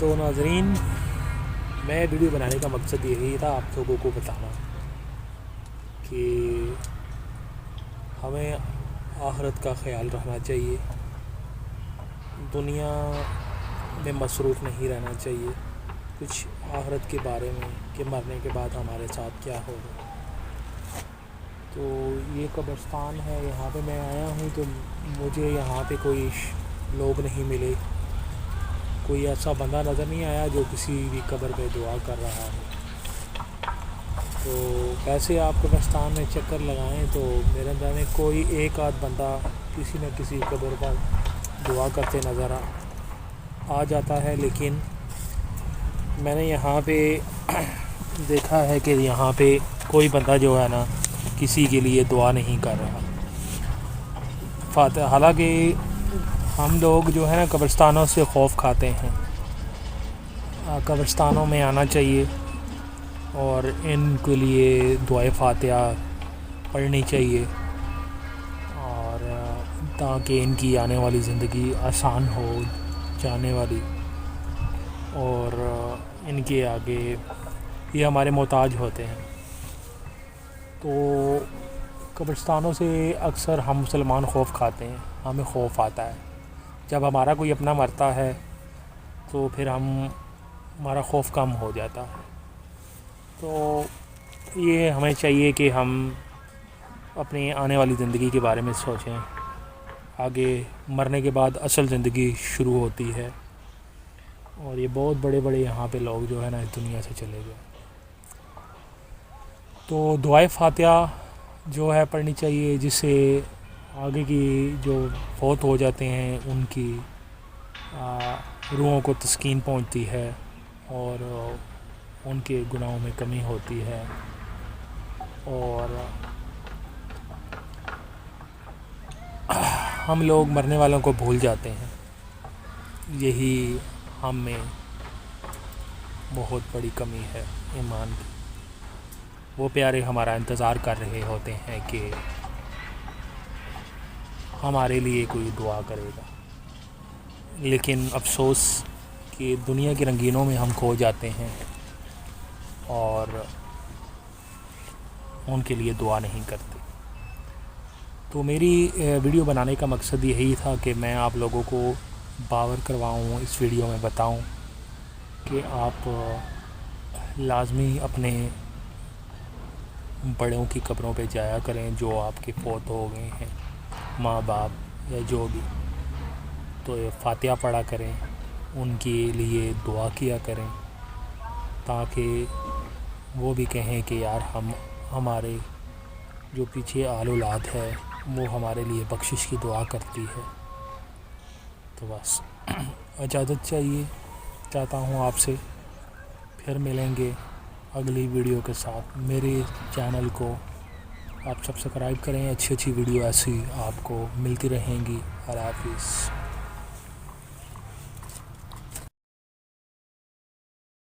تو ناظرین، میں ویڈیو بنانے کا مقصد یہی تھا آپ لوگوں کو بتانا کہ ہمیں آخرت کا خیال رکھنا چاہیے، دنیا میں مصروف نہیں رہنا چاہیے، کچھ آخرت کے بارے میں کہ مرنے کے بعد ہمارے ساتھ کیا ہوگا۔ تو یہ قبرستان ہے، یہاں پہ میں آیا ہوں تو مجھے یہاں پہ کوئی لوگ نہیں ملے، کوئی ایسا بندہ نظر نہیں آیا جو کسی بھی قبر پہ دعا کر رہا ہو۔ تو ویسے آپ قبرستان میں چکر لگائیں تو میرے اندر میں کوئی ایک آدھ بندہ کسی نہ کسی قبر پر دعا کرتے نظر آ جاتا ہے، لیکن میں نے یہاں پہ دیکھا ہے کہ یہاں پہ کوئی بندہ جو ہے نا کسی کے لیے دعا نہیں کر رہا۔ حالانکہ ہم لوگ جو ہے نا قبرستانوں سے خوف کھاتے ہیں، قبرستانوں میں آنا چاہیے اور ان کے لیے دعائے فاتحہ پڑھنی چاہیے، اور تاکہ ان کی آنے والی زندگی آسان ہو جانے والی، اور ان کے آگے یہ ہمارے محتاج ہوتے ہیں۔ تو قبرستانوں سے اکثر ہم مسلمان خوف کھاتے ہیں، ہمیں خوف آتا ہے جب ہمارا کوئی اپنا مرتا ہے تو پھر ہمارا خوف کم ہو جاتا ہے۔ تو یہ ہمیں چاہیے کہ ہم اپنی آنے والی زندگی کے بارے میں سوچیں، آگے مرنے کے بعد اصل زندگی شروع ہوتی ہے، اور یہ بہت بڑے بڑے یہاں پہ لوگ جو ہے نا اس دنیا سے چلے گئے۔ تو دعائے فاتحہ جو ہے پڑھنی چاہیے، جس سے آگے کی جو فوت ہو جاتے ہیں ان کی روحوں کو تسکین پہنچتی ہے اور ان کے گناہوں میں کمی ہوتی ہے، اور ہم لوگ مرنے والوں کو بھول جاتے ہیں، یہی ہم میں بہت بڑی کمی ہے ایمان کی۔ وہ پیارے ہمارا انتظار کر رہے ہوتے ہیں کہ ہمارے لیے کوئی دعا کرے گا، لیکن افسوس کہ دنیا کی رنگینوں میں ہم کھو جاتے ہیں اور ان کے لیے دعا نہیں کرتے۔ تو میری ویڈیو بنانے کا مقصد یہی تھا کہ میں آپ لوگوں کو باور کرواؤں، اس ویڈیو میں بتاؤں کہ آپ لازمی اپنے بڑوں کی قبروں پہ جایا کریں جو آپ کے فوت ہو گئے ہیں، ماں باپ یا جو بھی، تو فاتحہ پڑھا کریں، ان کے لیے دعا کیا کریں، تاکہ وہ بھی کہیں کہ یار ہمارے جو پیچھے آل اولاد ہے وہ ہمارے لیے بخشش کی دعا کرتی ہے۔ تو بس اجازت چاہتا ہوں آپ سے، پھر ملیں گے اگلی ویڈیو کے ساتھ۔ میرے چینل کو آپ سبسکرائب کریں، اچھی ویڈیو ایسی آپ کو ملتی رہیں گی۔ اللہ حافظ۔